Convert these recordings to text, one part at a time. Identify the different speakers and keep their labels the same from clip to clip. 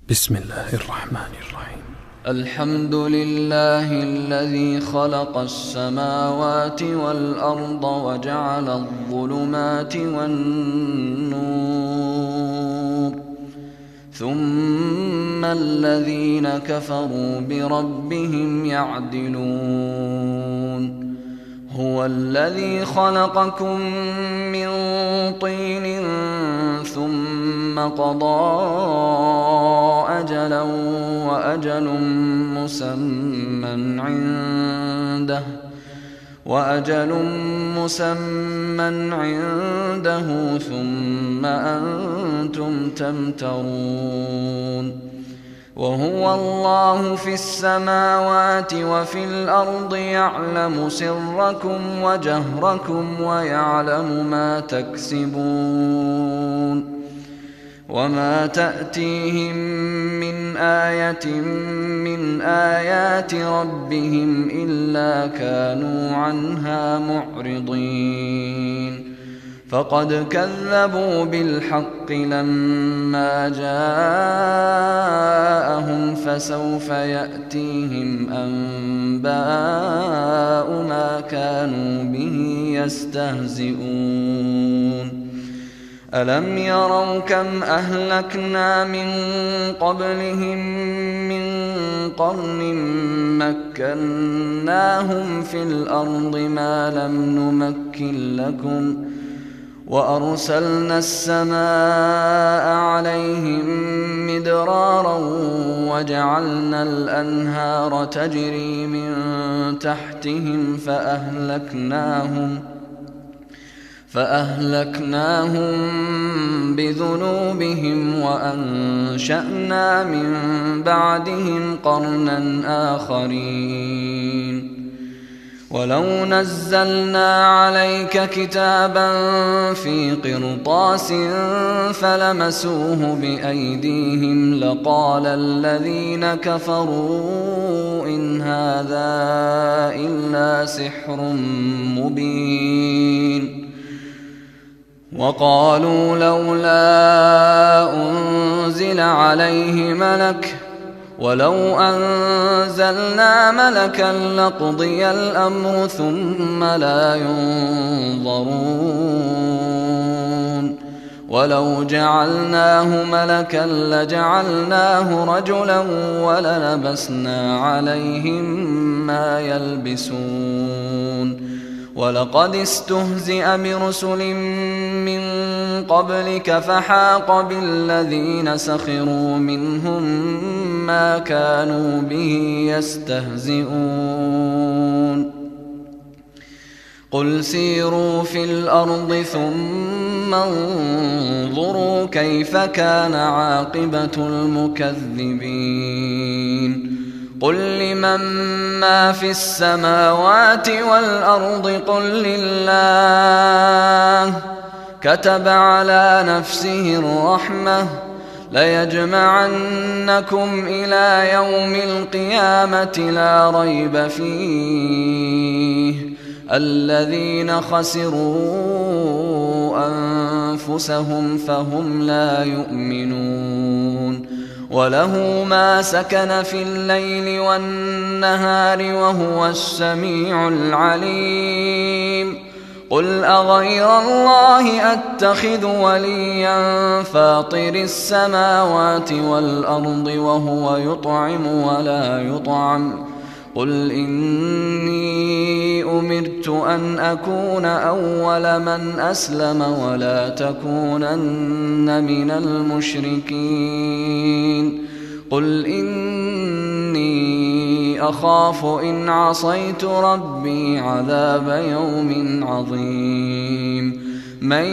Speaker 1: بسم الله الرحمن الرحيم.
Speaker 2: الحمد لله الذي خلق السماوات والأرض وجعل الظلمات والنور، ثم الذين كفروا بربهم يعدلون. هو الذي خلقكم من طين ثم قضى أجلا وأجل مسمى عنده ثم أنتم تمترون. وهو الله في السماوات وفي الأرض يعلم سركم وجهركم ويعلم ما تكسبون. وما تأتيهم من آية من آيات ربهم إلا كانوا عنها معرضين. فقد كذبوا بالحق لما جاءهم، فسوف يأتيهم أنباء ما كانوا به يستهزئون. ألم يروا كم أهلكنا من قبلهم من قرن مكناهم في الأرض ما لم نمكن لكم، وأرسلنا السماء عليهم مدرارا وجعلنا الأنهار تجري من تحتهم فأهلكناهم بذنوبهم وأنشأنا من بعدهم قرنا آخرين. ولو نزلنا عليك كتابا في قرطاس فلمسوه بأيديهم لقال الذين كفروا إن هذا إلا سحر مبين. وقالوا لولا أنزل عليه ملك، ولو أنزلنا ملكا لقضي الأمر ثم لا ينظرون. ولو جعلناه ملكا لجعلناه رجلا وللبسنا عليهم ما يلبسون. ولقد استهزئ برسل من قبلك فحاق بالذين سخروا منهم ما كانوا به يستهزئون. قل سيروا في الأرض ثم انظروا كيف كان عاقبة المكذبين. قل لمن ما في السماوات والأرض قل لله، كتب على نفسه الرحمة ليجمعنكم إلى يوم القيامة لا ريب فيه. الذين خسروا أنفسهم فهم لا يؤمنون. وله ما سكن في الليل والنهار وهو السميع العليم. قل أغير الله أتخذ وليا فاطر السماوات والأرض وهو يطعم ولا يطعم. قل إني أمرت أن أكون أول من أسلم ولا تكونن من المشركين. قل إني أخاف إن عصيت ربي عذاب يوم عظيم. من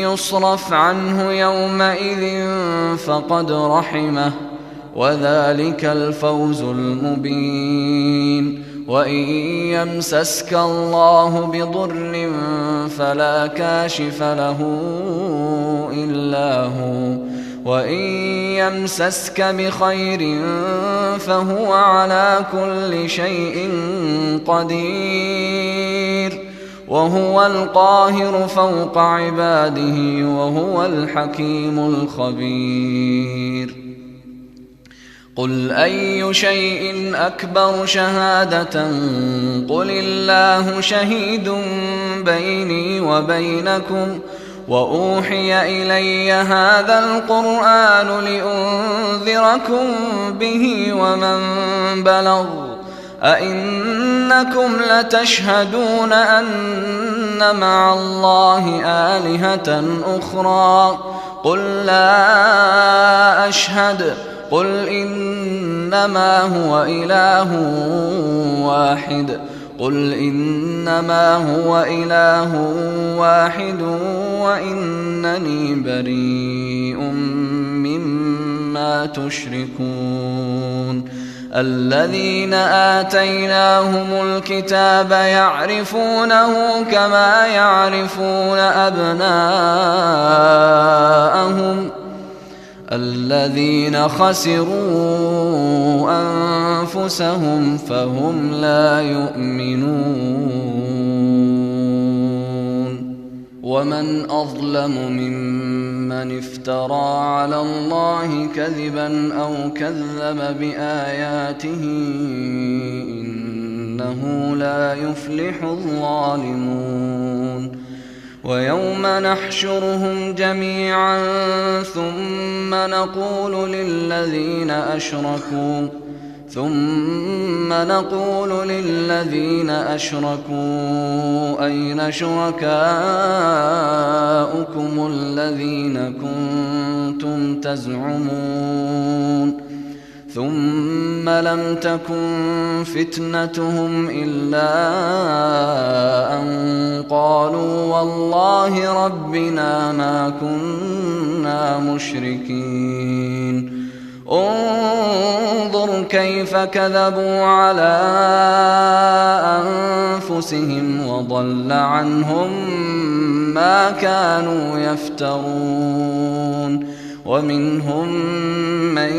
Speaker 2: يصرف عنه يومئذ فقد رحمه وذلك الفوز المبين. وإن يمسسك الله بضر فلا كاشف له إلا هو، وإن يمسسك بخير فهو على كل شيء قدير. وهو القاهر فوق عباده وهو الحكيم الخبير. قل أي شيء أكبر شهادة قل الله شهيد بيني وبينكم وأوحي إلي هذا القرآن لأنذركم به ومن بلغ أئنكم لتشهدون أن مع الله آلهة أخرى قل لا أشهد قل إنما هو إله واحد وإنني بريء مما تشركون الذين آتيناهم الكتاب يعرفونه كما يعرفون أبناءهم الذين خسروا أنفسهم فهم لا يؤمنون ومن أظلم ممن افترى على الله كذبا أو كذب بآياته إنه لا يفلح الظالمون ويوم نحشرهم جميعا ثم نقول للذين أشركوا أين شركاؤكم الذين كنتم تزعمون ثم لم تكن فتنتهم إلا أن قالوا والله ربنا ما كنا مشركين انظر كيف كذبوا على أنفسهم وضل عنهم ما كانوا يفترون ومنهم من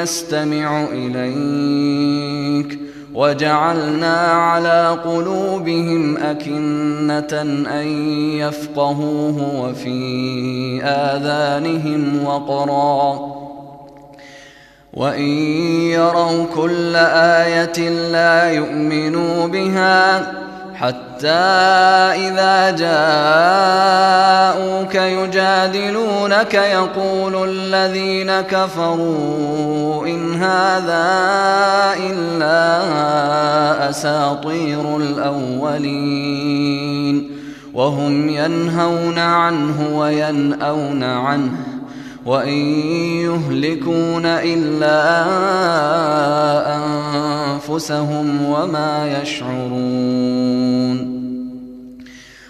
Speaker 2: يستمع إليك وجعلنا على قلوبهم أكنة أن يفقهوه وفي آذانهم وقرا وإن يروا كل آية لا يؤمنوا بها حتى إذا جاءوك يجادلونك يقول الذين كفروا إن هذا إلا أساطير الأولين وهم ينهون عنه وينأون عنه وإن يهلكون إلا أنفسهم وما يشعرون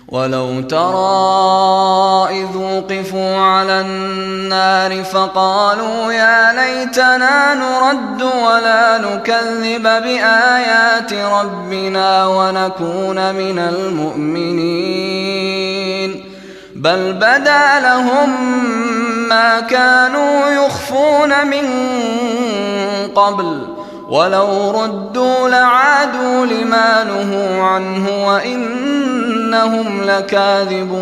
Speaker 2: ولو ترى إذ وقفوا على النار فقالوا يا ليتنا نرد ولا نكذب بآيات ربنا ونكون من المؤمنين بل بدا لهم ما كانوا يخفون من قبل ولو ردوا لعادوا لما نهوا عنه وإنهم لكاذبون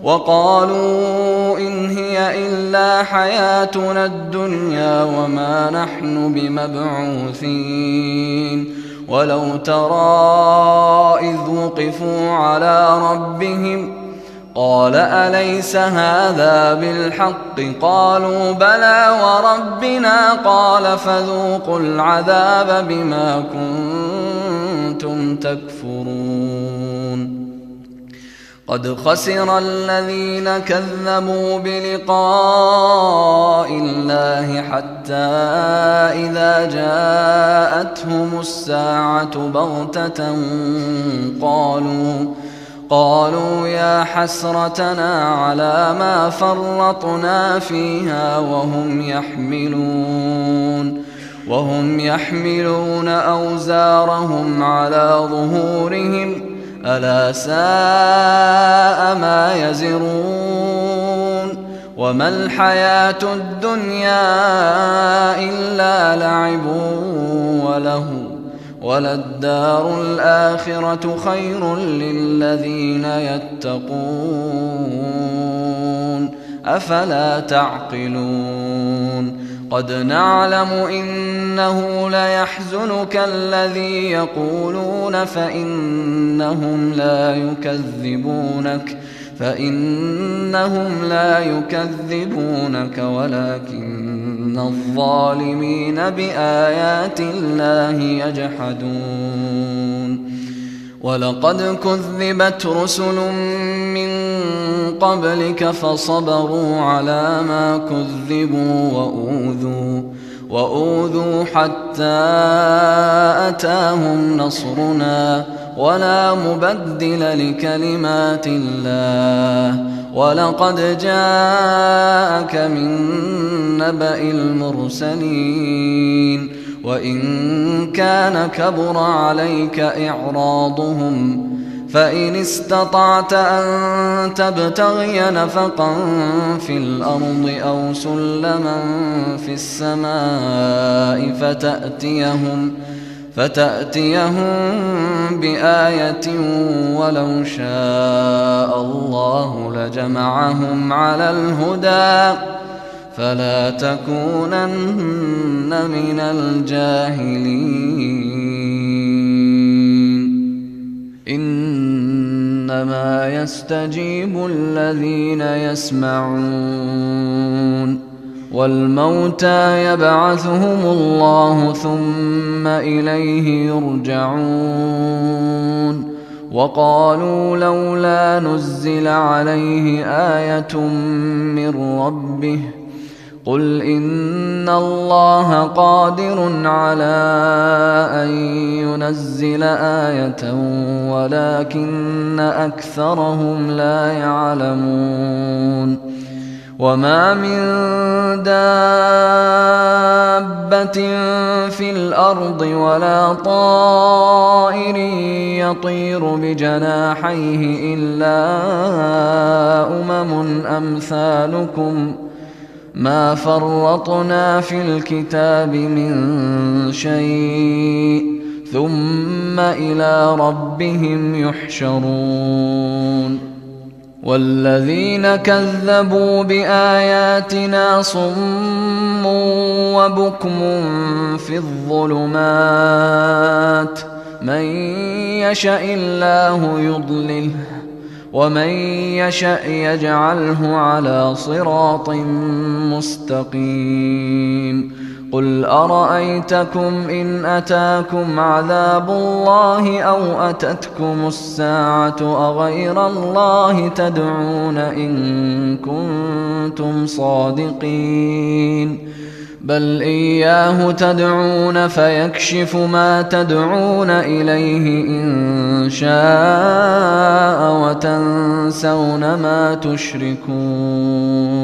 Speaker 2: وقالوا إن هي إلا حياتنا الدنيا وما نحن بمبعوثين ولو ترى إذ وقفوا على ربهم قال أليس هذا بالحق قالوا بلى وربنا قال فذوقوا العذاب بما كنتم تكفرون قد خسر الذين كذبوا بلقاء الله حتى إذا جاءتهم الساعة بغتة قالوا يا حسرتنا على ما فرطنا فيها وهم يحملون أوزارهم على ظهورهم ألا ساء ما يزرون وما الحياة الدنيا إلا لعب ولهو وللدار الآخرة خير للذين يتقون أفلا تعقلون قد نعلم إنه ليحزنك الذي يقولون فإنهم لا يكذبونك ولكن الظالمين بآيات الله يجحدون ولقد كذبت رسل من قبلك فصبروا على ما كذبوا وأوذوا حتى أتاهم نصرنا ولا مبدل لكلمات الله ولقد جاءك من نبأ المرسلين وإن كان كبر عليك إعراضهم فإن استطعت أن تبتغي نفقا في الأرض أو سلما في السماء فتأتيهم بآية ولو شاء الله لجمعهم على الهدى فلا تكونن من الجاهلين إنما يستجيب الذين يسمعون والموتى يبعثهم الله ثم إليه يرجعون وقالوا لولا نزل عليه آية من ربه قل إن الله قادر على أن ينزل آية ولكن أكثرهم لا يعلمون وما من دابة في الأرض ولا طائر يطير بجناحيه إلا أمم أمثالكم ما فرطنا في الكتاب من شيء ثم إلى ربهم يحشرون والذين كذبوا بآياتنا صم وبكم في الظلمات من يشاء الله يضلله ومن يشاء يجعله على صراط مستقيم قل أرأيتكم إن أتاكم عذاب الله أو أتتكم الساعة أغير الله تدعون إن كنتم صادقين بل إياه تدعون فيكشف ما تدعون إليه إن شاء وتنسون ما تشركون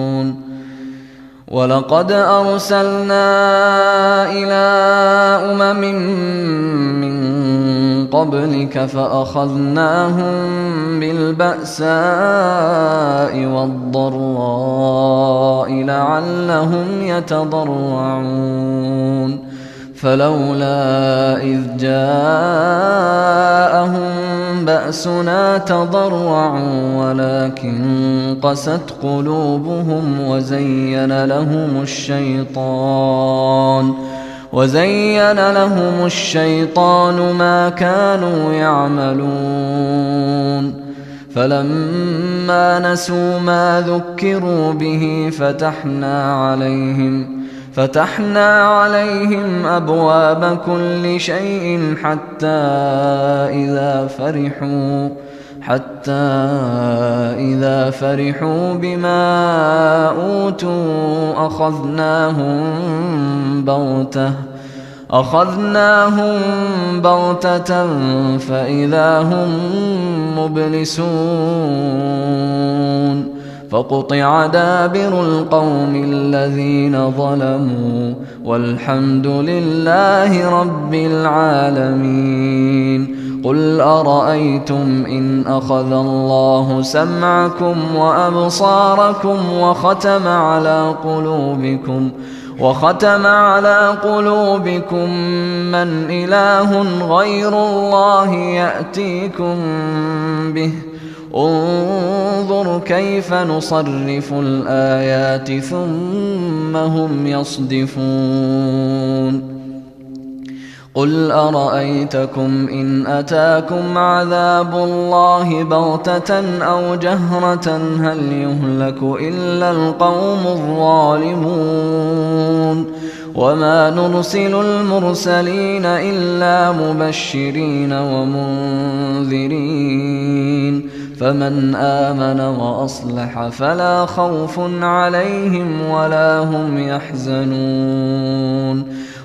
Speaker 2: ولقد أرسلنا إلى أمم من قبلك فأخذناهم بالبأساء والضراء لعلهم يتضرعون فلولا إذ جاءهم بأسنا تضرعوا ولكن قست قلوبهم وزين لهم الشيطان ما كانوا يعملون فلما نسوا ما ذكروا به فتحنا عليهم أبواب كل شيء حتى إذا فرحوا بما أوتوا أخذناهم بغتة فإذا هم مبلسون فقطع دابر القوم الذين ظلموا والحمد لله رب العالمين قل أرأيتم إن أخذ الله سمعكم وأبصاركم وختم على قلوبكم من إله غير الله يأتيكم به انظر كيف نصرف الآيات ثم هم يصدفون قل أرأيتكم إن أتاكم عذاب الله بغتة أو جهرة هل يهلك إلا القوم الظالمون وما نرسل المرسلين إلا مبشرين ومنذرين فمن آمن وأصلح فلا خوف عليهم ولا هم يحزنون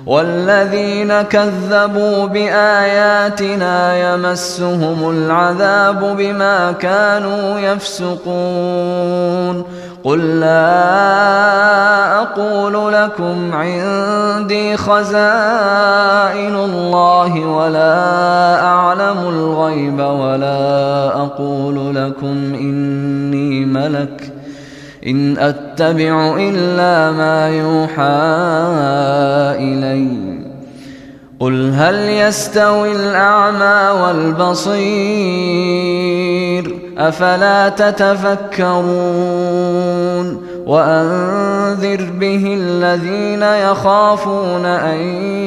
Speaker 2: والذين كذبوا بآياتنا يمسهم العذاب بما كانوا يفسقون قل لا أقول لكم عندي خزائن الله ولا أعلم الغيب ولا أقول لكم إني ملك إن أتبع إلا ما يوحى إلي قل هل يستوي الأعمى والبصير أفلا تتفكرون وأنذر به الذين يخافون أن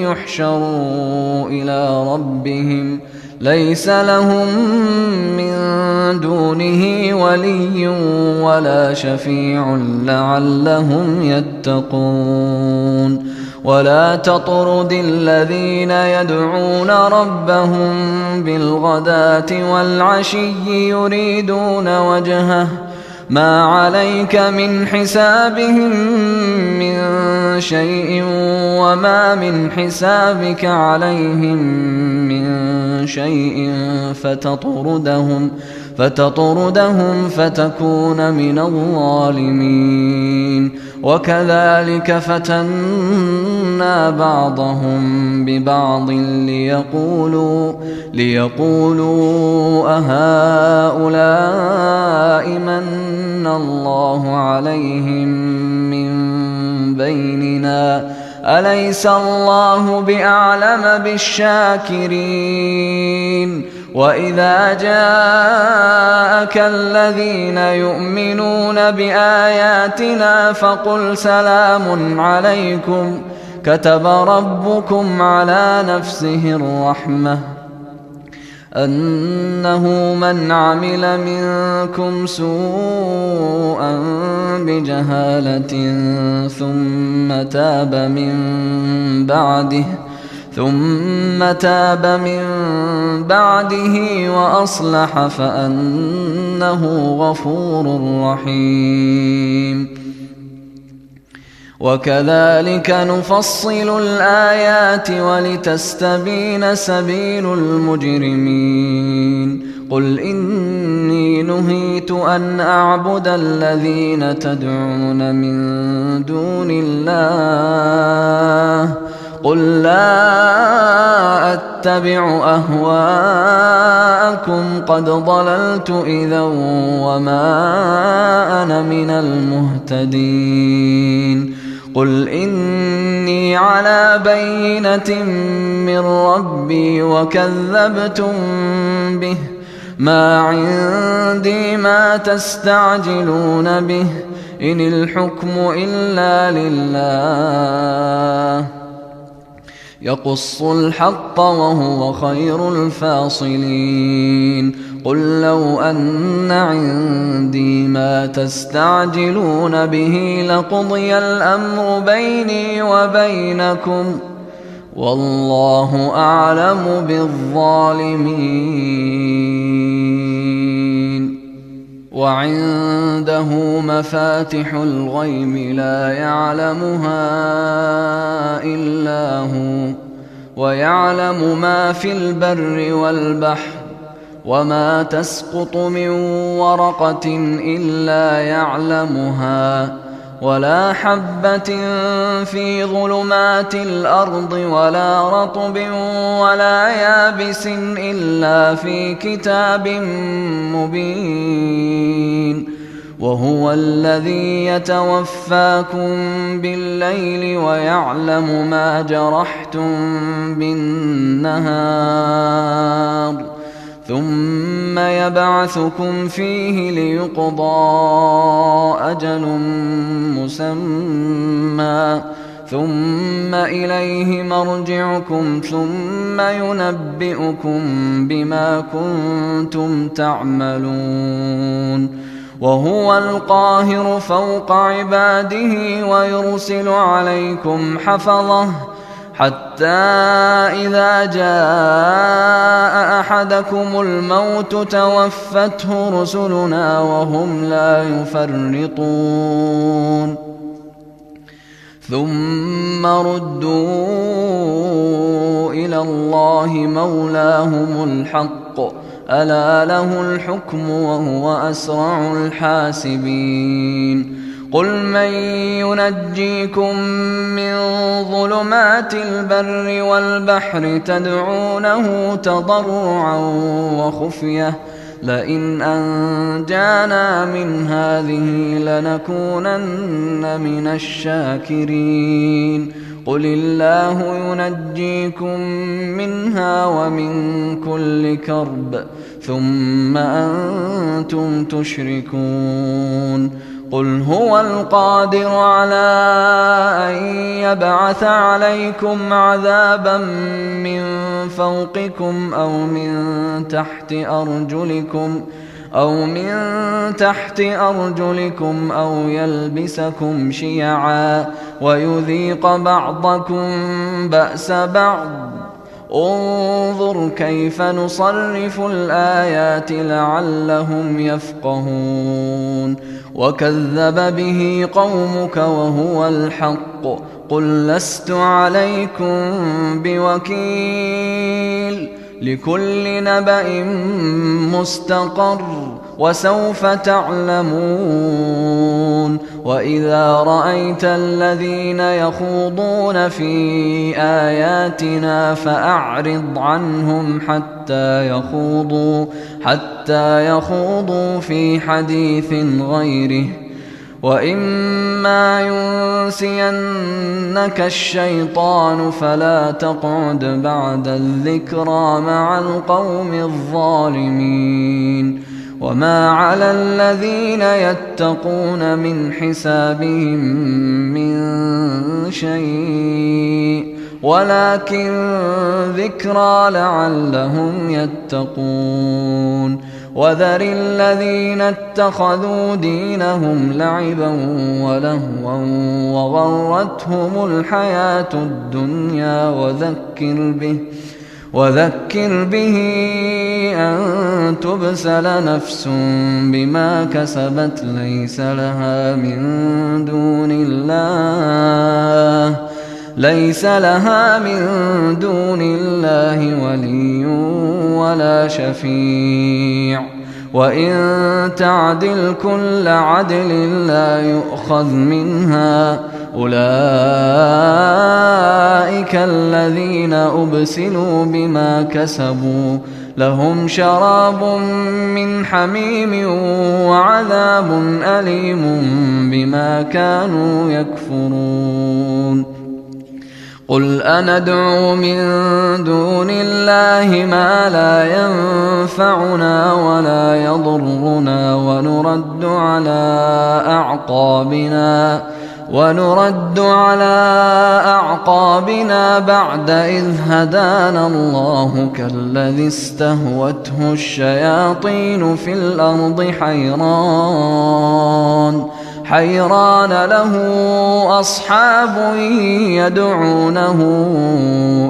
Speaker 2: يحشروا إلى ربهم ليس لهم من دونه ولي ولا شفيع لعلهم يتقون ولا تطرد الذين يدعون ربهم بالغداة والعشي يريدون وجهه ما عليك من حسابهم من شيء وما من حسابك عليهم من شيء فتطردهم فتكون من الظالمين وكذلك فتنا بعضهم ببعض ليقولوا أهؤلاء من الله عليهم من بيننا أليس الله بأعلم بالشاكرين وإذا جاءك الذين يؤمنون بآياتنا فقل سلام عليكم كتب ربكم على نفسه الرحمة أنه من عمل منكم سوءا بجهالة ثم تاب من بعده وأصلح فأنه غفور رحيم وكذلك نفصل الآيات ولتستبين سبيل المجرمين قل إني نهيت أن أعبد الذين تدعون من دون الله قل لا أتبع أهواءكم قد ضللت إذا وما أنا من المهتدين قل إني على بينة من ربي وكذبتم به ما عندي ما تستعجلون به إن الحكم إلا لله يقص الحق وهو خير الفاصلين قل لو أن عندي ما تستعجلون به لقضي الأمر بيني وبينكم والله أعلم بالظالمين وعنده مفاتح الغيب لا يعلمها إلا هو ويعلم ما في البر والبحر وما تسقط من ورقة إلا يعلمها ولا حبة في ظلمات الأرض ولا رطب ولا يابس إلا في كتاب مبين وهو الذي يتوفاكم بالليل ويعلم ما جرحتم بالنهار ثم يبعثكم فيه ليقضى أجل مسمى ثم إليه مرجعكم ثم ينبئكم بما كنتم تعملون وهو القاهر فوق عباده ويرسل عليكم حفظه حتى إذا جاء أحدكم الموت توفته رسلنا وهم لا يفرطون ثم ردوا إلى الله مولاهم الحق ألا له الحكم وهو أسرع الحاسبين قل من ينجيكم من ظلمات البر والبحر تدعونه تضرعا وخفية لئن أنجانا من هذه لنكونن من الشاكرين قل الله ينجيكم منها ومن كل كرب ثم أنتم تشركون قل هو القادر على أن يبعث عليكم عذابا من فوقكم أو من تحت أرجلكم أو يلبسكم شيعا ويذيق بعضكم بأس بعض انظر كيف نصرف الآيات لعلهم يفقهون وكذب به قومك وهو الحق قل لست عليكم بوكيل لكل نبأ مستقر وسوف تعلمون وإذا رأيت الذين يخوضون في آياتنا فأعرض عنهم حتى يخوضوا في حديث غيره وإما ينسينك الشيطان فلا تقعد بعد الذكرى مع القوم الظالمين وما على الذين يتقون من حسابهم من شيء ولكن ذكرى لعلهم يتقون وذر الذين اتخذوا دينهم لعبا ولهوا وغرتهم الحياة الدنيا وذكر به أن تبسل نفس بما كسبت ليس لها من دون الله ولي ولا شفيع وإن تعدل كل عدل لا يؤخذ منها أولئك الذين أبسلوا بما كسبوا لهم شراب من حميم وعذاب أليم بما كانوا يكفرون قل أندعو من دون الله ما لا ينفعنا ولا يضرنا ونرد على أعقابنا بعد إذ هدانا الله كالذي استهوته الشياطين في الأرض حيران له أصحاب يدعونه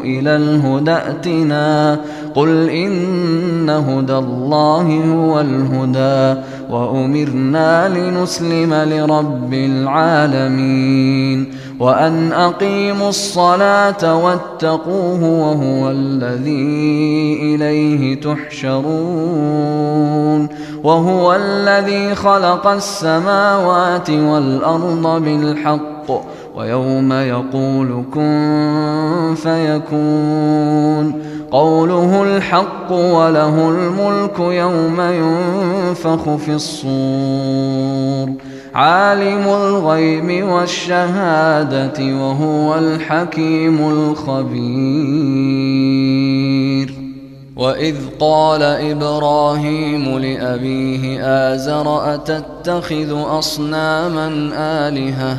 Speaker 2: إلى الهدى ائتنا قل إن هدى الله هو الهدى وأمرنا لنسلم لرب العالمين وأن أقيموا الصلاة واتقوه وهو الذي إليه تحشرون وهو الذي خلق السماوات والأرض بالحق ويوم يقول كن فيكون قوله الحق وله الملك يوم ينفخ في الصور عالم الغيب والشهادة وهو الحكيم الخبير وإذ قال إبراهيم لأبيه آزر أتتخذ أصناما آلهة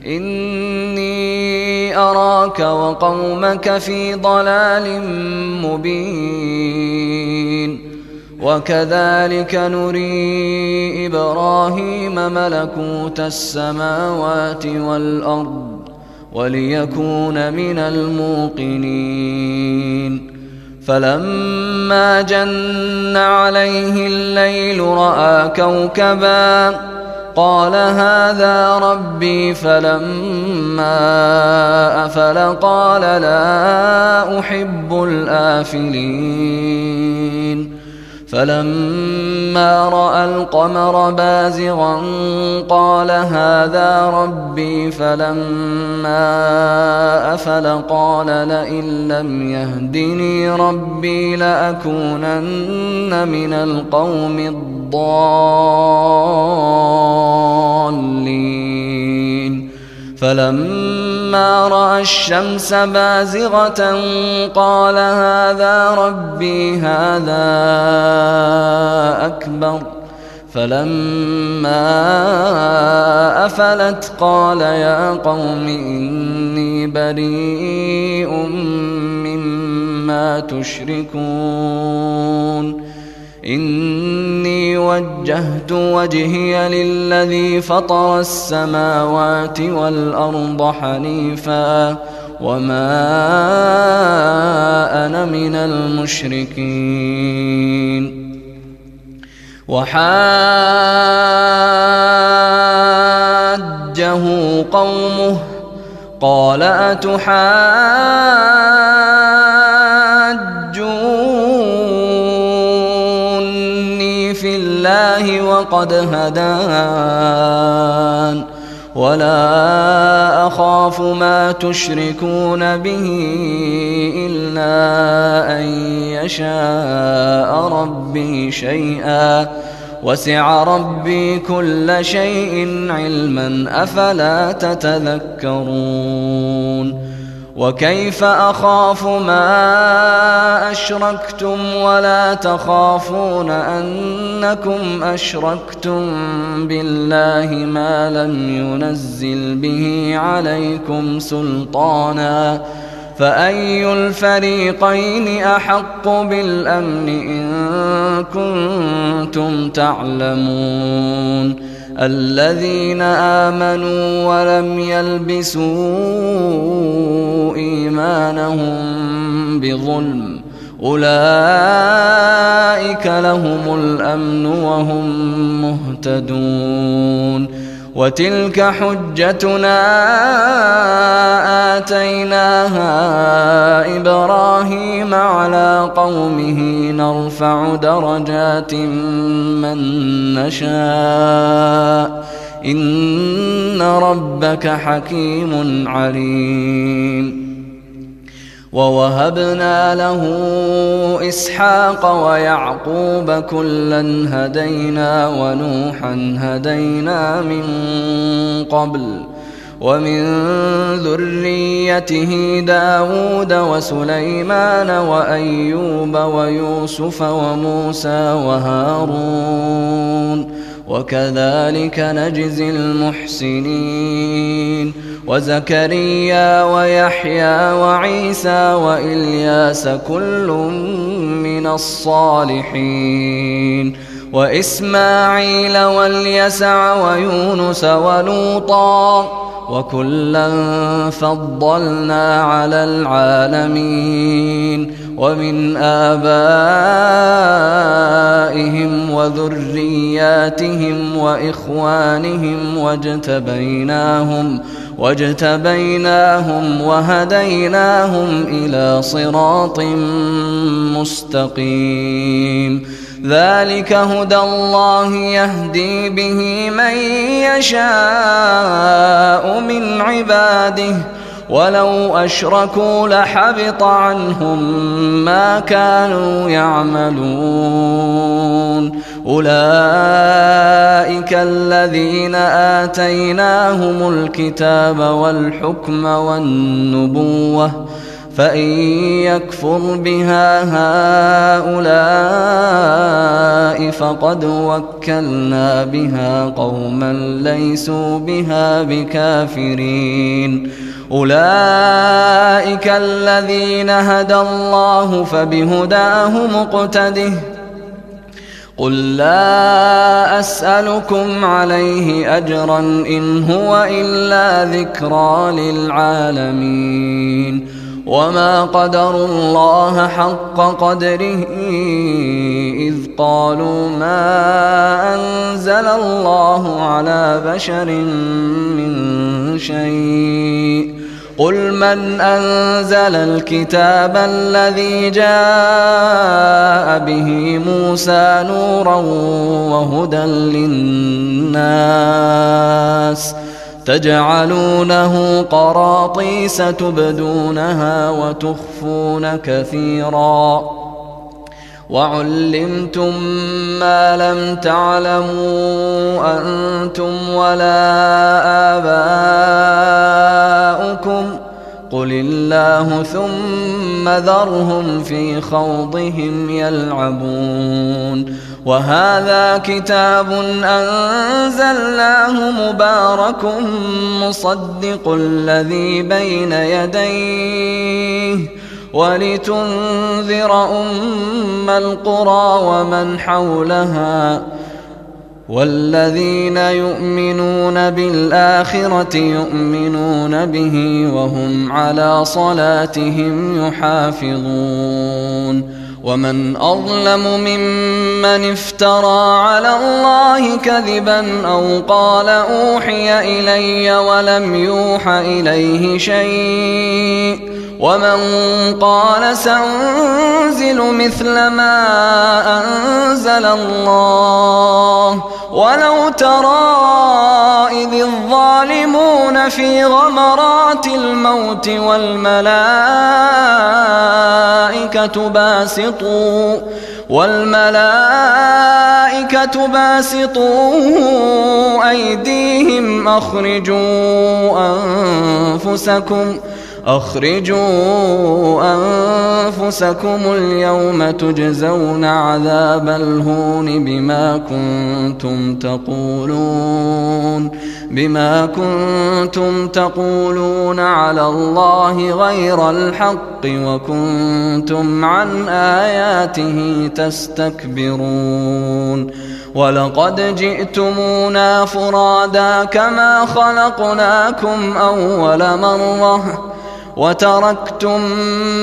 Speaker 2: إني أراك وقومك في ضلال مبين وكذلك نري إبراهيم ملكوت السماوات والأرض وليكون من الموقنين فلما جن عليه الليل رأى كوكبا قال هذا ربي فلما أفل قال لا أحب الآفلين فلما رأى القمر بازغا قال هذا ربي فلما أفل قال لئن لم يهدني ربي لأكونن من القوم الضالين فلما رأى الشمس بازغة قال هذا ربي هذا أكبر فلما أفلت قال يا قوم إني بريء مما تشركون إني وجهت وجهي للذي فطر السماوات والأرض حنيفا وما أنا من المشركين وحاجه قومه قال أتحاجوني في الله وقد هدان ولا أخاف ما تشركون به إلا أن يشاء ربي شيئا وسع ربي كل شيء علما أفلا تتذكرون وكيف أخاف ما أشركتم ولا تخافون أنكم أشركتم بالله ما لم ينزل به عليكم سلطانا فأي الفريقين أحق بالأمن إن كنتم تعلمون الذين آمنوا ولم يلبسوا إيمانهم بظلم أولئك لهم الأمن وهم مهتدون وتلك حجتنا آتيناها إبراهيم على قومه نرفع درجات من نشاء إن ربك حكيم عليم ووهبنا له إسحاق ويعقوب كلا هدينا ونوحا هدينا من قبل ومن ذريته داود وسليمان وأيوب ويوسف وموسى وهارون وكذلك نجزي المحسنين وزكريا ويحيى وعيسى وإلياس كل من الصالحين وإسماعيل واليسع ويونس ولوطا وكلا فضلنا على العالمين ومن آبائهم وذرياتهم وإخوانهم واجتبيناهم وهديناهم إلى صراط مستقيم ذلك هدى الله يهدي به من يشاء من عباده ولو أشركوا لحبط عنهم ما كانوا يعملون أولئك الذين آتيناهم الكتاب والحكم والنبوة فإن يكفر بها هؤلاء فقد وكلنا بها قوما ليسوا بها بكافرين. أولئك الذين هدى الله فبهداه مقتده. قل لا أسألكم عليه أجرا إن هو إلا ذكرى للعالمين. وما قدروا الله حق قدره إذ قالوا ما أنزل الله على بشر من شيء. قل من أنزل الكتاب الذي جاء به موسى نورا وهدى للناس تجعلونه قراطيس تبدونها وتخفون كثيرا وعلمتم ما لم تعلموا أنتم ولا آباؤكم قل الله ثم ذرهم في خوضهم يلعبون. وهذا كتاب أنزلناه مبارك مصدق الذي بين يديه ولتنذر أم القرى ومن حولها والذين يؤمنون بالآخرة يؤمنون به وهم على صلاتهم يحافظون. ومن أظلم ممن افترى على الله كذبا أو قال أوحي إلي ولم يوح إليه شيء ومن قال سأنزل مثل ما أنزل الله. ولو ترى إذ الظالمون في غمرات الموت والملائكة باسطوا أيديهم أخرجوا أنفسكم اليوم تجزون عذاب الهون بما كنتم تقولون على الله غير الحق وكنتم عن آياته تستكبرون. ولقد جئتمونا فرادا كما خلقناكم أول مرة وتركتم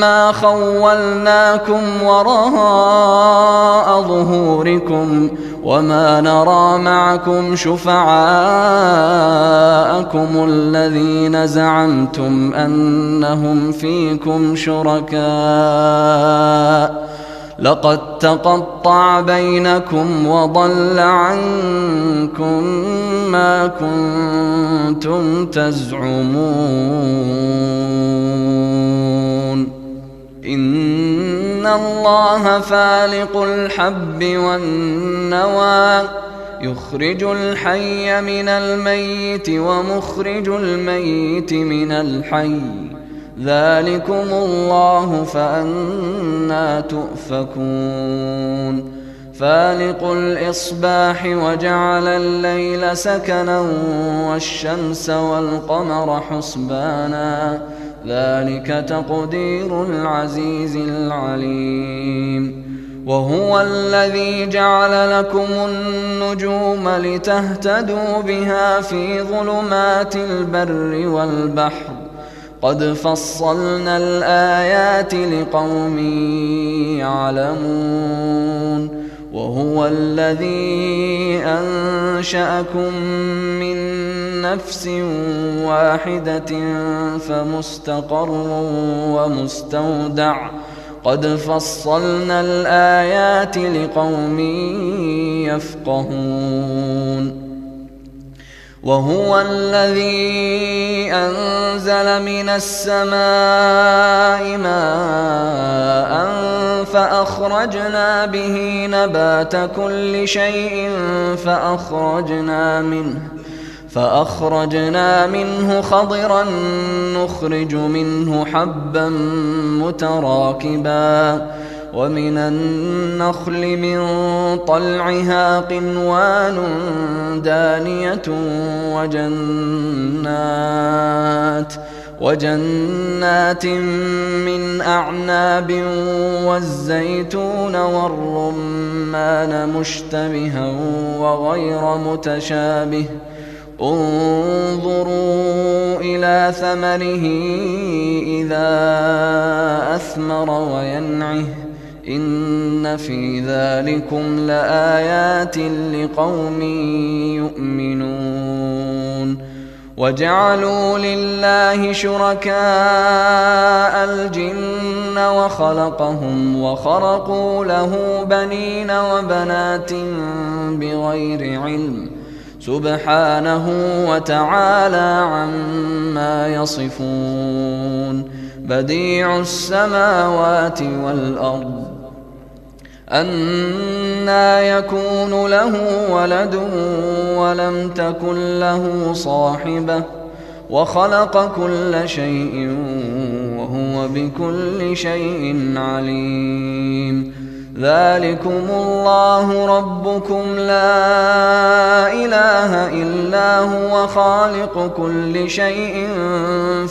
Speaker 2: ما خولناكم وراء ظهوركم وما نرى معكم شفعاءكم الذين زعمتم أنهم فيكم شركاء لقد تقطع بينكم وضل عنكم ما كنتم تزعمون. إن الله فالق الحب والنوى يخرج الحي من الميت ومخرج الميت من الحي ذلكم الله فأنى تؤفكون. فالق الإصباح وجعل الليل سكنا والشمس والقمر حسبانا ذلك تقدير العزيز العليم. وهو الذي جعل لكم النجوم لتهتدوا بها في ظلمات البر والبحر قد فصلنا الآيات لقوم يعلمون. وهو الذي أنشأكم من نفس واحدة فمستقر ومستودع قد فصلنا الآيات لقوم يفقهون. وهو الذي أنزل من السماء ماء فأخرجنا به نبات كل شيء فأخرجنا منه خضرا نخرج منه حبا متراكبا ومن النخل من طلعها قنوان دانية وجنات من أعناب والزيتون والرمان مشتبها وغير متشابه انظروا إلى ثمره إذا أثمر وينعه إن في ذلكم لآيات لقوم يؤمنون وجعلوا لله شركاء الجن وخلقهم وخرقوا له بنين وبنات بغير علم سبحانه وتعالى عما يصفون بديع السماوات والأرض أنى يكون له ولد ولم تكن له صاحبة وخلق كل شيء وهو بكل شيء عليم ذلكم الله ربكم لا إله إلا هو خالق كل شيء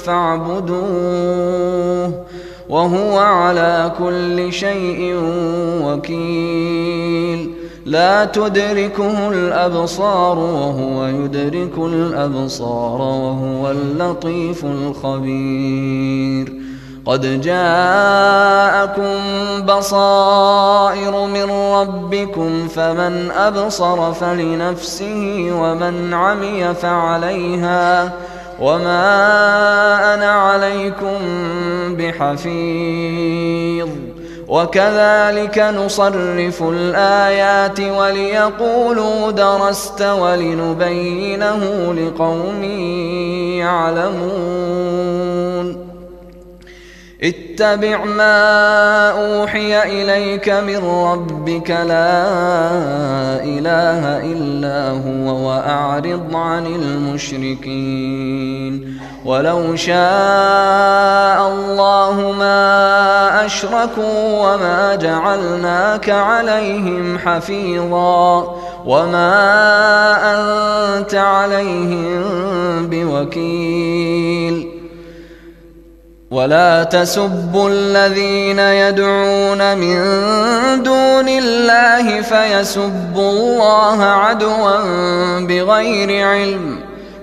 Speaker 2: فاعبدوه وهو على كل شيء وكيل لا تدركه الأبصار وهو يدرك الأبصار وهو اللطيف الخبير قد جاءكم بصائر من ربكم فمن أبصر فلنفسه ومن عمي فعليها وما أنا عليكم بحفيظ وكذلك نصرف الآيات وليقولوا درست ولنبينه لقوم يعلمون اتبع ما أوحي إليك من ربك لا إله إلا هو وأعرض عن المشركين ولو شاء الله ما أشركوا وما جعلناك عليهم حفيظا وما أنت عليهم بوكيل ولا تسبوا الذين يدعون من دون الله فيسبوا الله عدوا بغير علم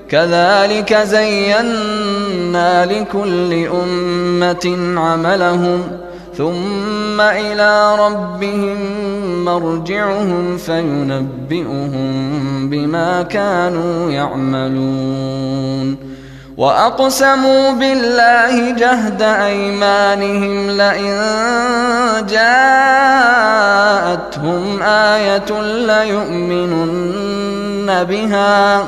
Speaker 2: كذلك زينا لكل أمة عملهم ثم إلى ربهم مرجعهم فينبئهم بما كانوا يعملون وأقسموا بالله جهد أيمانهم لئن جاءتهم آية ليؤمنن بها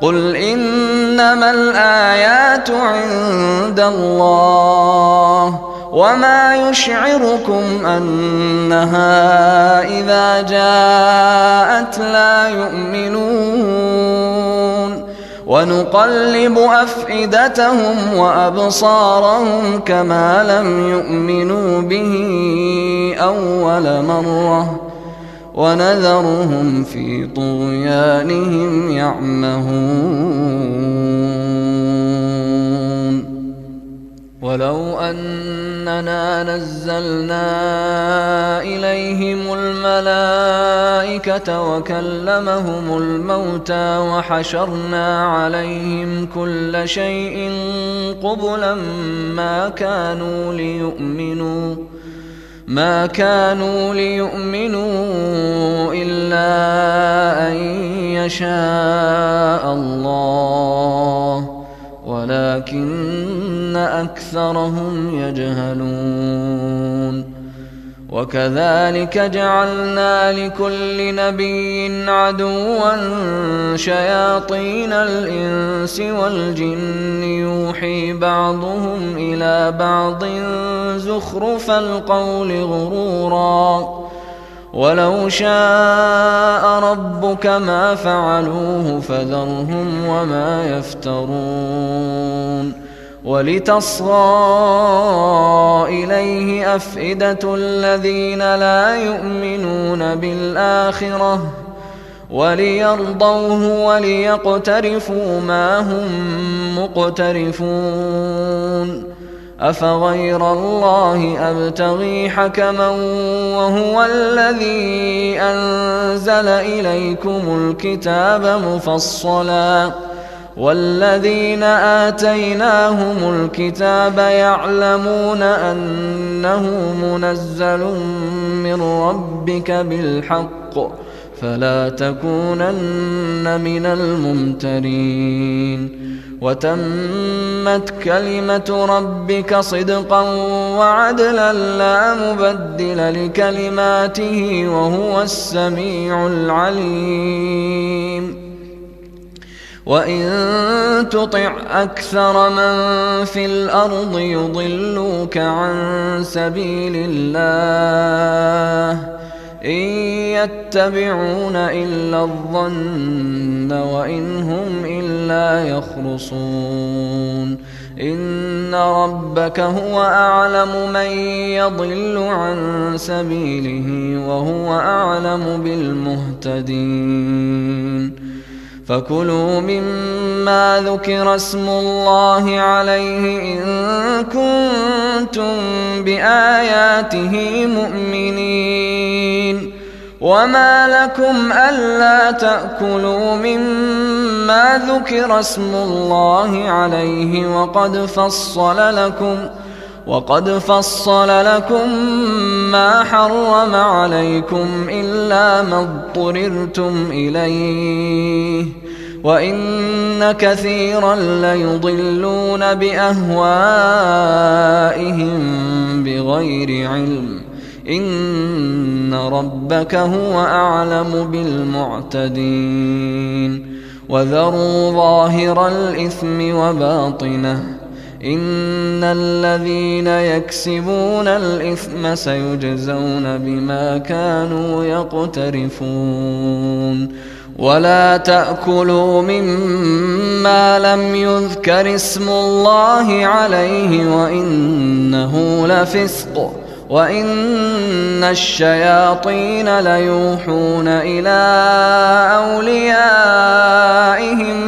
Speaker 2: قل إنما الآيات عند الله وما يشعركم أنها إذا جاءت لا يؤمنون ونقلب أفئدتهم وأبصارهم كما لم يؤمنوا به أول مرة ونذرهم في طغيانهم يعمهون ولو أننا نزلنا إليهم الملائكة وكلمهم الموتى وحشرنا عليهم كل شيء قبلا ما كانوا ليؤمنوا إلا أن يشاء الله ولكن أكثرهم يجهلون وكذلك جعلنا لكل نبي عدوا شياطين الإنس والجن يوحي بعضهم إلى بعض زخرف القول غرورا ولو شاء ربك ما فعلوه فذرهم وما يفترون ولتصغى إليه أفئدة الذين لا يؤمنون بالآخرة وليرضوه وليقترفوا ما هم مقترفون أفغير الله أبتغي حكما وهو الذي أنزل إليكم الكتاب مفصلا والذين آتيناهم الكتاب يعلمون أنه منزل من ربك بالحق فلا تكونن من الممترين وتمت كلمة ربك صدقا وعدلا لا مبدل لكلماته وهو السميع العليم وإن تطع أكثر من في الأرض يضلوك عن سبيل الله إن يتبعون إلا الظن وإن هم إلا يخرصون إن ربك هو أعلم من يضل عن سبيله وهو أعلم بالمهتدين فكلوا مما ذكر اسم الله عليه إن كنتم بآياته مؤمنين وما لكم ألا تأكلوا مما ذكر اسم الله عليه وقد فصل لكم ما حرم عليكم إلا ما اضطررتم إليه وإن كثيرا ليضلون بأهوائهم بغير علم إن ربك هو أعلم بالمعتدين وذروا ظاهر الإثم وباطنه إن الذين يكسبون الإثم سيجزون بما كانوا يقترفون ولا تأكلوا مما لم يذكر اسم الله عليه وإنه لفسق وإن الشياطين ليوحون إلى أوليائهم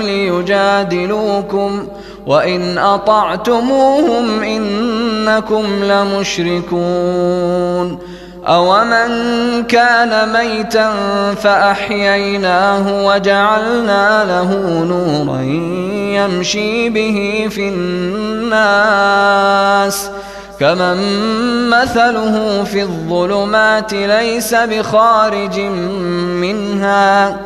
Speaker 2: ليجادلوكم وإن أطعتموهم إنكم لمشركون أومن كان ميتا فأحييناه وجعلنا له نورا يمشي به في الناس كمن مثله في الظلمات ليس بخارج منها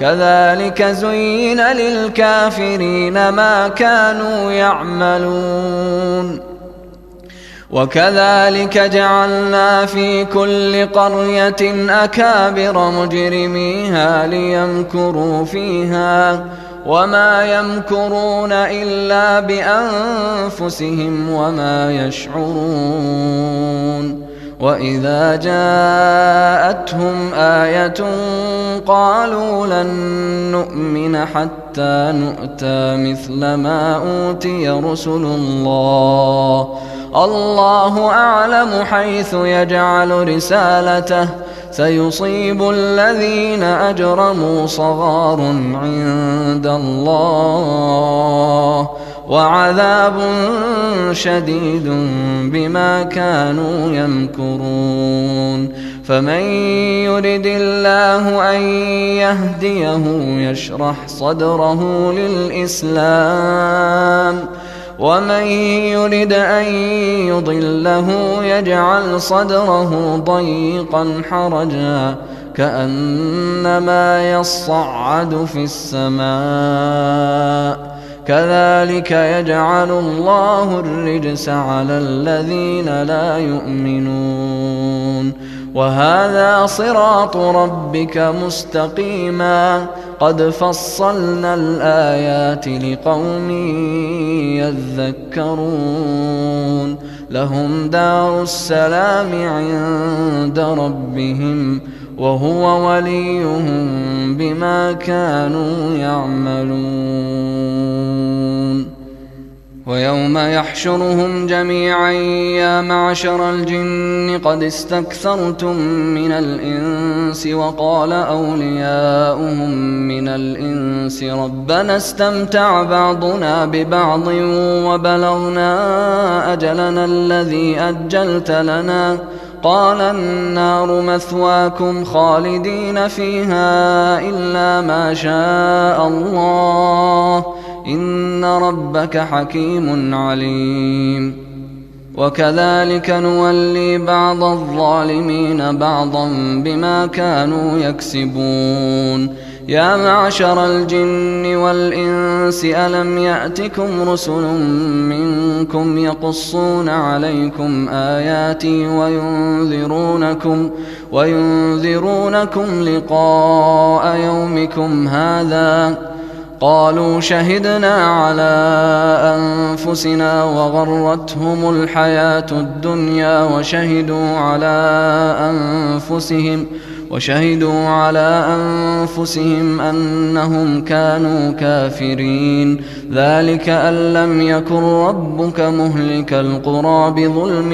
Speaker 2: كذلك زين للكافرين ما كانوا يعملون وكذلك جعلنا في كل قرية أكابر مجرميها ليمكروا فيها وما يمكرون إلا بأنفسهم وما يشعرون وإذا جاءتهم آية قالوا لن نؤمن حتى نؤتى مثل ما أوتي رسل الله أعلم حيث يجعل رسالته سيصيب الذين أجرموا صغار عند الله وعذاب شديد بما كانوا يمكرون فمن يرد الله أن يهديه يشرح صدره للإسلام ومن يرد أن يضله يجعل صدره ضيقا حرجا كأنما يصعد في السماء كذلك يجعل الله الرجس على الذين لا يؤمنون وهذا صراط ربك مستقيما قد فصلنا الآيات لقوم يذكرون لهم دار السلام عند ربهم وهو وليهم بما كانوا يعملون. ويوم يحشرهم جميعا يا معشر الجن قد استكثرتم من الإنس وقال أولياؤهم من الإنس ربنا استمتع بعضنا ببعض وبلغنا أجلنا الذي أجلت لنا قال النار مثواكم خالدين فيها إلا ما شاء الله إن ربك حكيم عليم. وكذلك نولي بعض الظالمين بعضا بما كانوا يكسبون. يا معشر الجن والإنس ألم يأتكم رسل منكم يقصون عليكم آياتي وينذرونكم لقاء يومكم هذا قالوا شهدنا على أنفسنا وغرتهم الحياة الدنيا وشهدوا على أنفسهم أنهم كانوا كافرين. ذلك أن لم يكن ربك مهلك القرى بظلم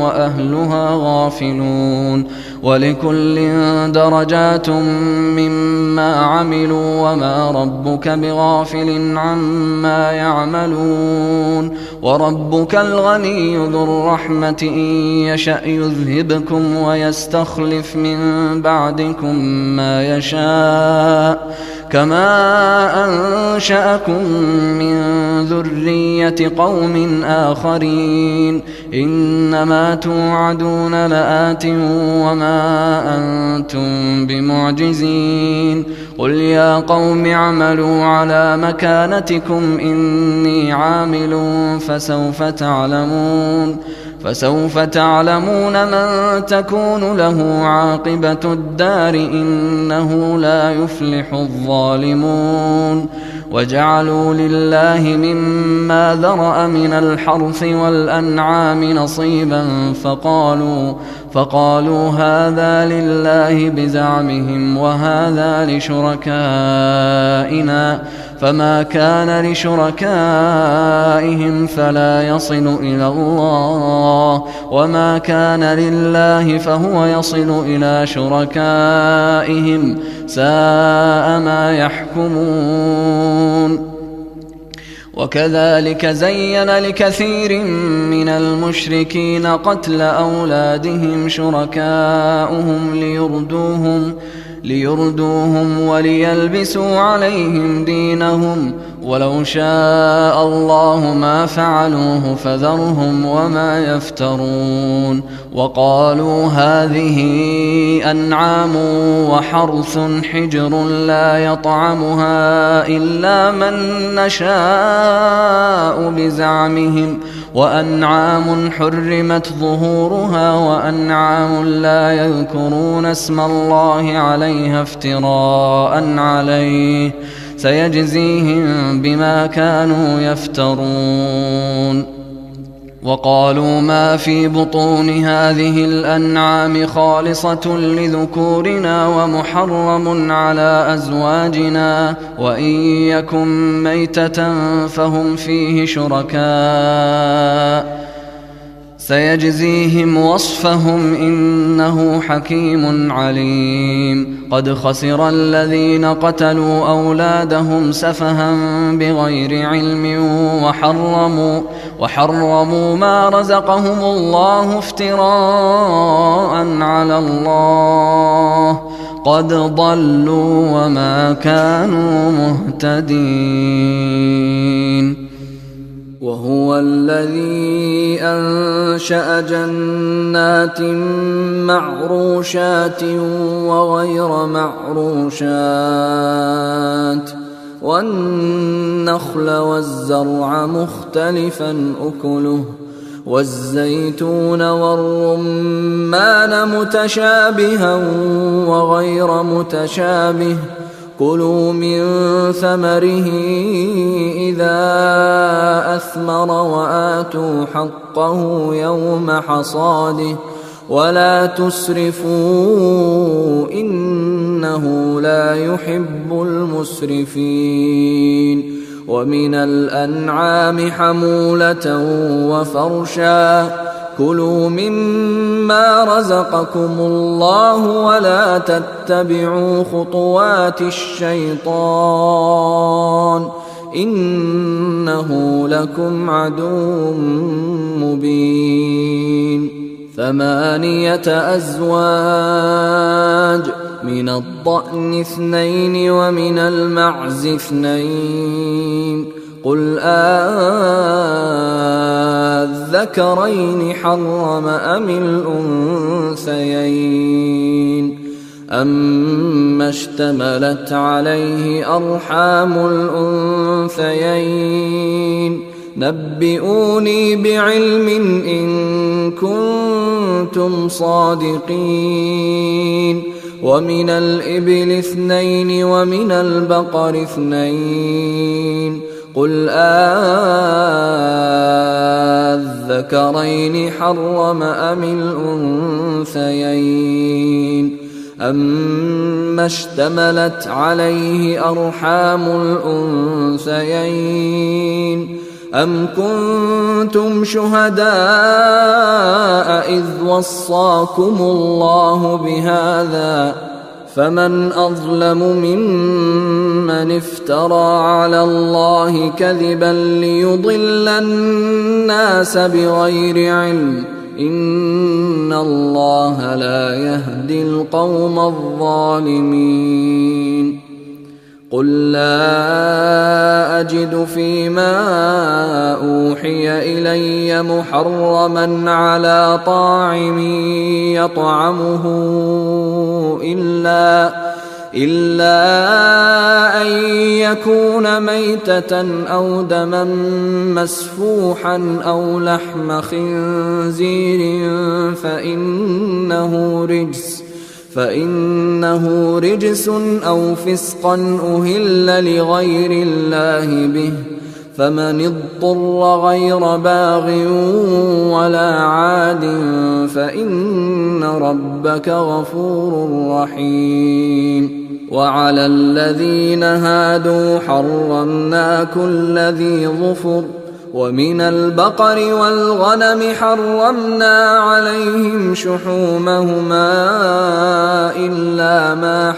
Speaker 2: وأهلها غافلون. ولكل درجات مما عملوا وما ربك بغافل عما يعملون. وربك الغني ذو الرحمة إن يشأ يذهبكم ويستخلف من بعدكم ما يشاء كما أنشأكم من ذرية قوم آخرين. إنما توعدون لآت وما أنتم بمعجزين. قل يا قوم اعملوا على مكانتكم إني عامل فسوف تعلمون من تكون له عاقبة الدار إنه لا يفلح الظالمون. وجعلوا لله مما ذرأ من الحرث والأنعام نصيبا فقالوا هذا لله بزعمهم وهذا لشركائنا فما كان لشركائهم فلا يصل إلى الله وما كان لله فهو يصل إلى شركائهم ساء ما يحكمون. وكذلك زين لكثير من المشركين قتل أولادهم شركاؤهم ليردوهم وليلبسوا عليهم دينهم ولو شاء الله ما فعلوه فذرهم وما يفترون. وقالوا هذه أنعام وحرث حجر لا يطعمها إلا من نشاء بزعمهم وأنعام حرمت ظهورها وأنعام لا يذكرون اسم الله عليها افتراء عليه سيجزيهم بما كانوا يفترون. وقالوا ما في بطون هذه الأنعام خالصة لذكورنا ومحرم على أزواجنا وإن يكن ميتة فهم فيه شركاء سيجزيهم وصفهم إنه حكيم عليم. قد خسر الذين قتلوا أولادهم سفها بغير علم وحرموا ما رزقهم الله افتراء على الله قد ضلوا وما كانوا مهتدين. وهو الذي أنشأ جنات معروشات وغير معروشات والنخل والزرع مختلفا أكله والزيتون والرمان متشابها وغير متشابه كلوا من ثمره إذا أثمر وآتوا حقه يوم حصاده ولا تسرفوا إنه لا يحب المسرفين. ومن الأنعام حمولة وفرشا كلوا مما رزقكم الله ولا تتبعوا خطوات الشيطان إنه لكم عدو مبين. 8 أزواج من الضأن 2 ومن المعز 2 قل أذكرين حرم أم الأنثيين أما اشتملت عليه أرحام الأنثيين نبئوني بعلم إن كنتم صادقين. ومن الإبل 2 ومن البقر 2 قل أذكرين حرم أم الأنثيين أما اشتملت عليه أرحام الأنثيين أم كنتم شهداء إذ وصاكم الله بهذا فمن أظلم ممن افترى على الله كذبا ليضل الناس بغير علم إن الله لا يهدي القوم الظالمين. قل لا أجد فيما أوحي إلي محرما على طاعم يطعمه إلا أن يكون ميتة أو دما مسفوحا أو لحم خنزير فإنه رجس أو فسقا أهل لغير الله به فمن اضطر غير باغ ولا عاد فإن ربك غفور رحيم. وعلى الذين هادوا حرمنا كل ذي ظفر ومن البقر والغنم حرمنا عليهم شحومهما إلا ما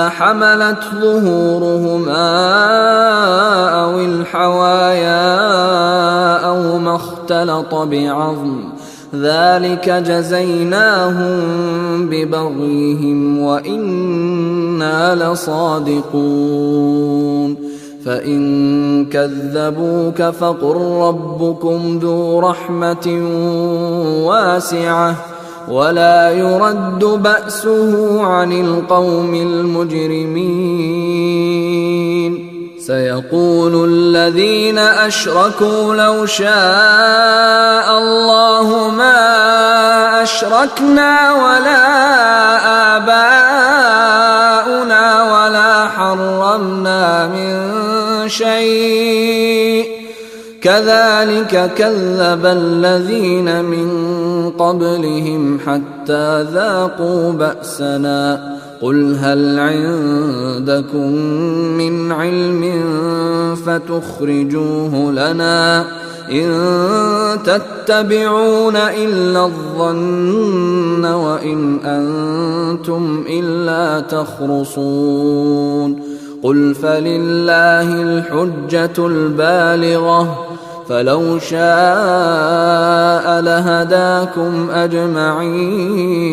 Speaker 2: حملت ظهورهما أو الحوايا أو ما اختلط بعظم ذلك جزيناهم ببغيهم وإنا لصادقون. فإن كذبوك فقل ربكم ذو رحمة واسعة ولا يرد بأسه عن القوم المجرمين. سيقول الذين أشركوا لو شاء الله ما أشركنا ولا آباؤنا ولا حرمنا من شيء كذلك كذب الذين من قبلهم حتى ذاقوا بأسنا قل هل عندكم من علم فتخرجوه لنا إن تتبعون إلا الظن وإن أنتم إلا تخرصون. قل فلله الحجة البالغة فلو شاء لهداكم أجمعين.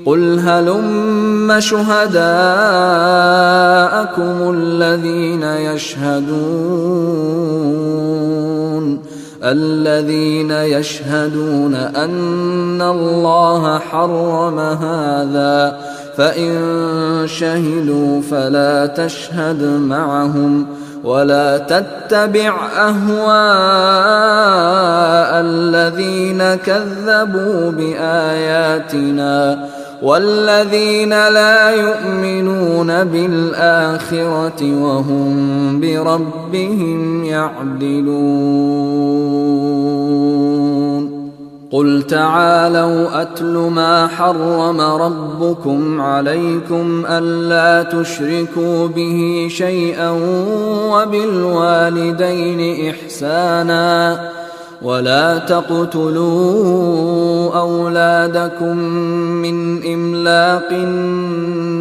Speaker 2: قل هلم شهداءكم الذين يشهدون أن الله حرم هذا فإن شهدوا فلا تشهد معهم ولا تتبع أهواء الذين كذبوا بآياتنا والذين لا يؤمنون بالآخرة وهم بربهم يعدلون. قل تعالوا أتل ما حرم ربكم عليكم ألا تشركوا به شيئا وبالوالدين إحسانا ولا تقتلوا أولادكم من إملاق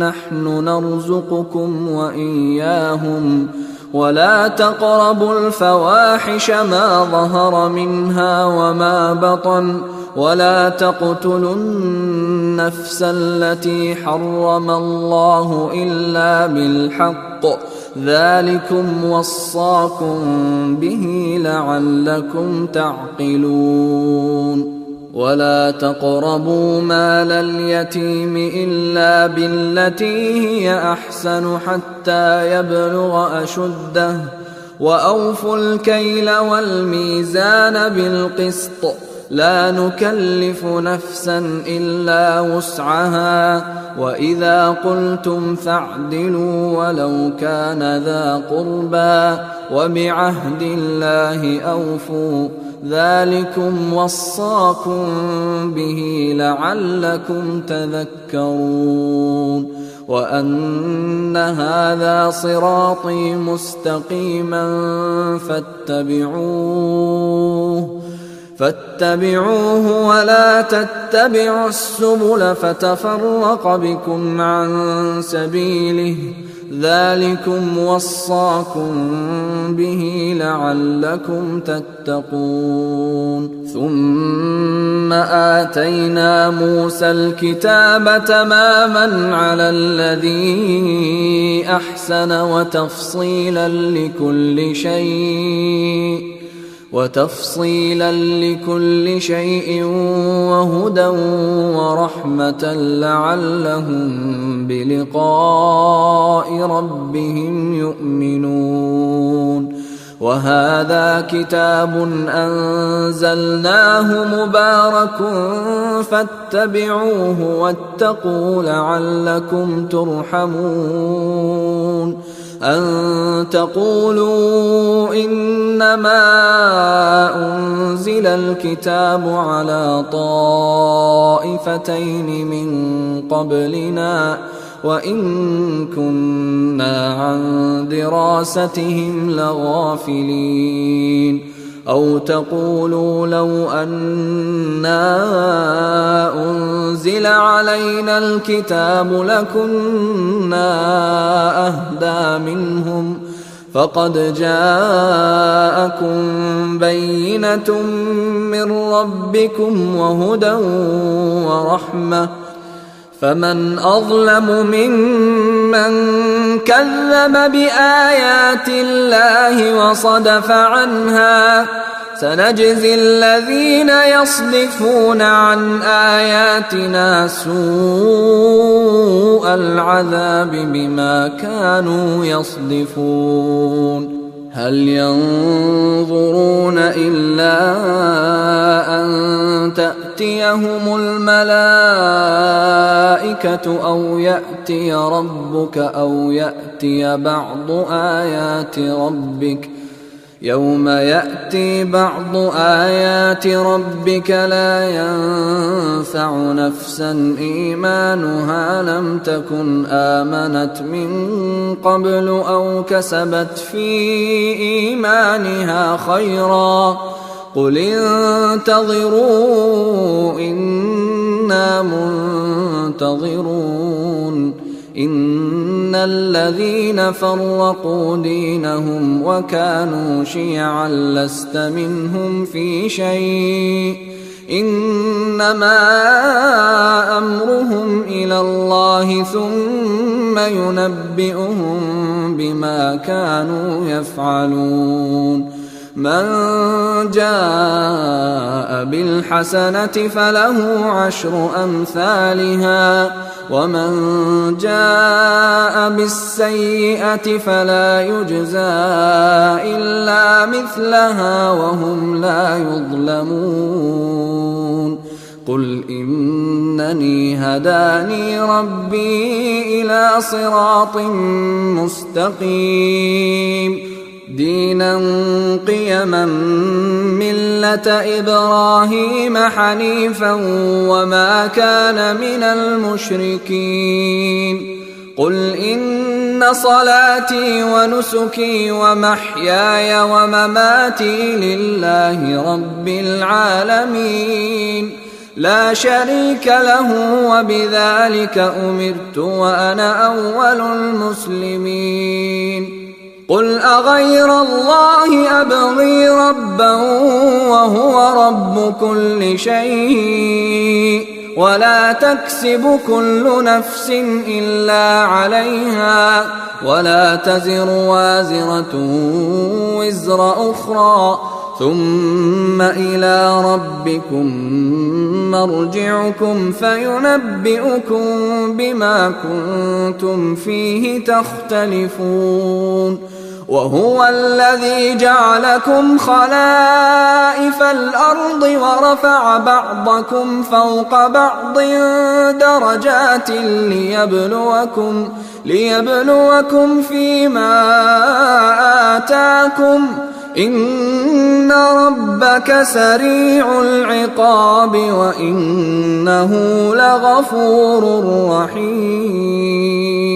Speaker 2: نحن نرزقكم وإياهم ولا تقربوا الفواحش ما ظهر منها وما بطن ولا تقتلوا النفس التي حرم الله إلا بالحق ذلكم وصاكم به لعلكم تعقلون. ولا تقربوا مال اليتيم إلا بالتي هي أحسن حتى يبلغ أشده وأوفوا الكيل والميزان بالقسط لا نكلف نفسا إلا وسعها وإذا قلتم فاعدلوا ولو كان ذا قربى وبعهد الله أوفوا ذلكم وصاكم به لعلكم تذكرون. وأن هذا صراطي مستقيما فاتبعوه ولا تتبعوا السبل فتفرق بكم عن سبيله ذلكم وصاكم به لعلكم تتقون. ثم آتينا موسى الكتاب تماما على الذي أحسن وتفصيلا لكل شيء وهدى ورحمة لعلهم بلقاء ربهم يؤمنون. وهذا كتاب أنزلناه مبارك فاتبعوه واتقوا لعلكم ترحمون. أن تقولوا إنما أنزل الكتاب على طائفتين من قبلنا وإن كنا عن دراستهم لغافلين. أو تقولوا لو أنا أنزل علينا الكتاب لكنا أهدى منهم فقد جاءكم بينة من ربكم وهدى ورحمة فمن أظلم ممن كذب بآيات الله وصدف عنها سنجزي الذين يصدفون عن آياتنا سوء العذاب بما كانوا يصدفون. هل ينظرون إلا أن تأتيهم الملائكة أو يأتي ربك أو يأتي بعض آيات ربك يوم يأتي بعض آيات ربك لا ينفع نفسا إيمانها لم تكن آمنت من قبل أو كسبت في إيمانها خيرا قل انتظروا إنا منتظرون. إن الذين فرقوا دينهم وكانوا شيعا لست منهم في شيء إنما أمرهم إلى الله ثم ينبئهم بما كانوا يفعلون. من جاء بالحسنة فله 10 أمثالها ومن جاء بالسيئة فلا يجزى إلا مثلها وهم لا يظلمون. قل إنني هداني ربي إلى صراط مستقيم دينا قيما ملة إبراهيم حنيفا وما كان من المشركين قل إن صلاتي ونسكي ومحياي ومماتي لله رب العالمين لا شريك له وبذلك أمرت وأنا أول المسلمين قل أغير الله أبغي ربا وهو رب كل شيء ولا تكسب كل نفس إلا عليها ولا تزر وازرة وزر أخرى ثم إلى ربكم مرجعكم فينبئكم بما كنتم فيه تختلفون وهو الذي جعلكم خلائف الأرض ورفع بعضكم فوق بعض درجات ليبلوكم فيما آتاكم إن ربك سريع العقاب وإنه لغفور رحيم